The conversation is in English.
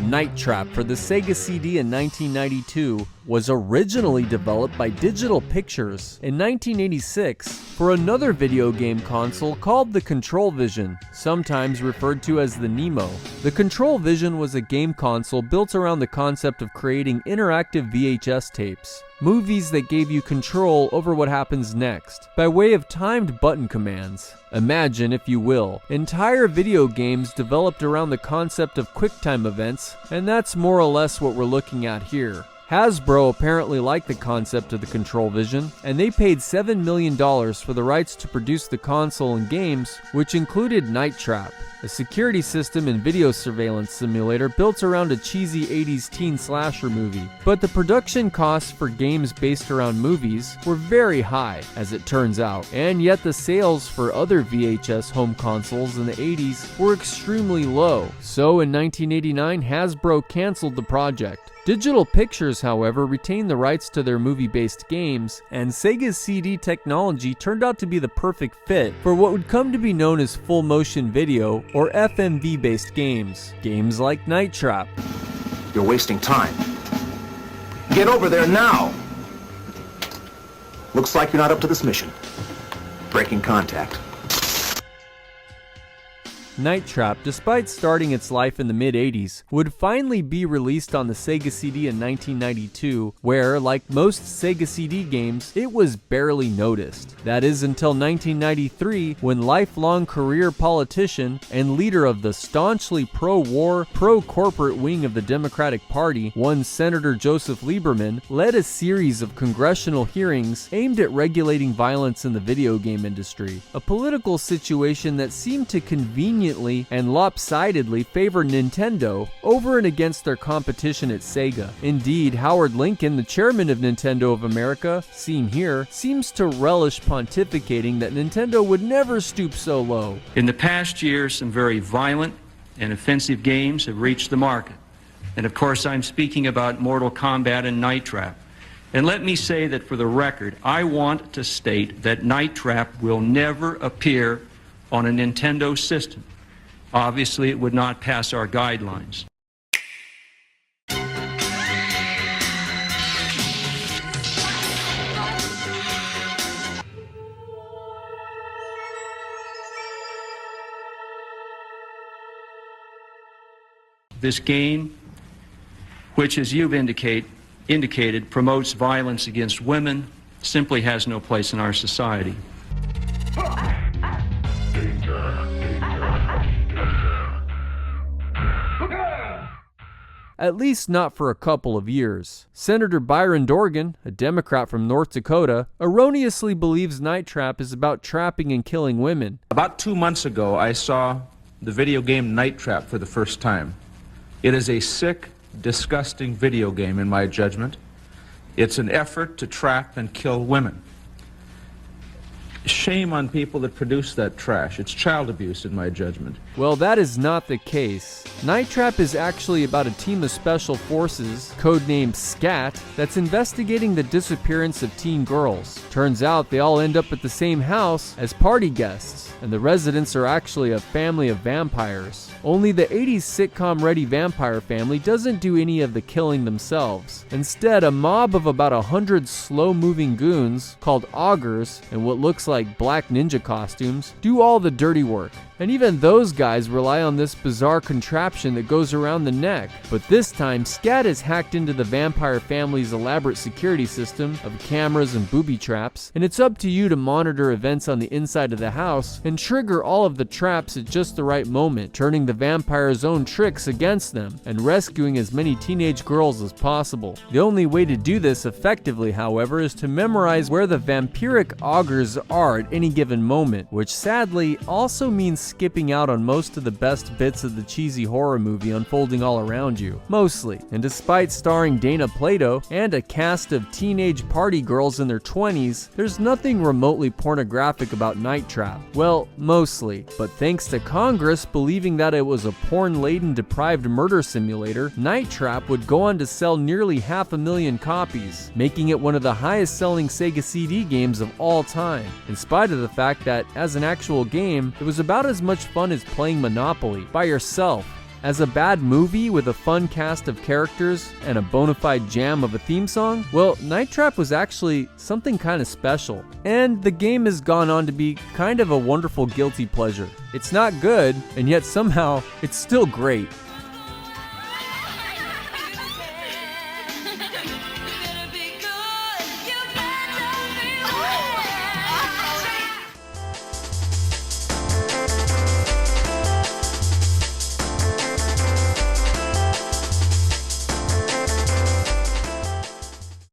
Night Trap for the Sega CD in 1992 was originally developed by Digital Pictures in 1986 for another video game console called the ControlVision, sometimes referred to as the Nemo. The ControlVision was a game console built around the concept of creating interactive VHS tapes, movies that gave you control over what happens next, by way of timed button commands. Imagine, if you will, entire video games developed around the concept of QuickTime events, and that's more or less what we're looking at here. Hasbro apparently liked the concept of the ControlVision, and they paid $7 million for the rights to produce the console and games, which included Night Trap, a security system and video surveillance simulator built around a cheesy 80s teen slasher movie. But the production costs for games based around movies were very high, as it turns out, and yet the sales for other VHS home consoles in the 80s were extremely low. So in 1989, Hasbro canceled the project. Digital Pictures, however, retained the rights to their movie-based games, and Sega's CD technology turned out to be the perfect fit for what would come to be known as full-motion video or FMV-based games. Games like Night Trap. You're wasting time. Get over there now! Looks like you're not up to this mission. Breaking contact. Night Trap, despite starting its life in the mid-80s, would finally be released on the Sega CD in 1992, where, like most Sega CD games, it was barely noticed. That is until 1993, when lifelong career politician and leader of the staunchly pro-war, pro-corporate wing of the Democratic Party, one Senator Joseph Lieberman, led a series of congressional hearings aimed at regulating violence in the video game industry, a political situation that seemed to conveniently and lopsidedly favor Nintendo over and against their competition at Sega. Indeed, Howard Lincoln, the chairman of Nintendo of America, seen here, seems to relish pontificating that Nintendo would never stoop so low. In the past year, some very violent and offensive games have reached the market. And of course, I'm speaking about Mortal Kombat and Night Trap. And let me say that for the record, I want to state that Night Trap will never appear on a Nintendo system. Obviously, it would not pass our guidelines. This game, which as you've indicated, promotes violence against women, simply has no place in our society. At least not for a couple of years. Senator Byron Dorgan, a Democrat from North Dakota, erroneously believes Night Trap is about trapping and killing women. About 2 months ago, I saw the video game Night Trap for the first time. It is a sick, disgusting video game in my judgment. It's an effort to trap and kill women. Shame on people that produce that trash. It's child abuse in my judgment. Well, that is not the case. Night Trap is actually about a team of special forces, codenamed SCAT, that's investigating the disappearance of teen girls. Turns out they all end up at the same house as party guests, and the residents are actually a family of vampires. Only the 80s sitcom-ready vampire family doesn't do any of the killing themselves. Instead, a mob of about 100 slow-moving goons, called augurs, and what looks like black ninja costumes, do all the dirty work. And even those guys rely on this bizarre contraption that goes around the neck. But this time, SCAT has hacked into the vampire family's elaborate security system of cameras and booby traps, and it's up to you to monitor events on the inside of the house and trigger all of the traps at just the right moment, turning the vampire's own tricks against them and rescuing as many teenage girls as possible. The only way to do this effectively, however, is to memorize where the vampiric augurs are at any given moment, which sadly also means skipping out on most of the best bits of the cheesy horror movie unfolding all around you. Mostly. And despite starring Dana Plato and a cast of teenage party girls in their 20s, there's nothing remotely pornographic about Night Trap. Well, mostly. But thanks to Congress believing that it was a porn-laden deprived murder simulator, Night Trap would go on to sell nearly 500,000 copies, making it one of the highest-selling Sega CD games of all time, in spite of the fact that, as an actual game, it was about as much fun as playing Monopoly by yourself. As a bad movie with a fun cast of characters and a bona fide jam of a theme song, well, Night Trap was actually something kind of special. And the game has gone on to be kind of a wonderful guilty pleasure. It's not good, and yet somehow it's still great.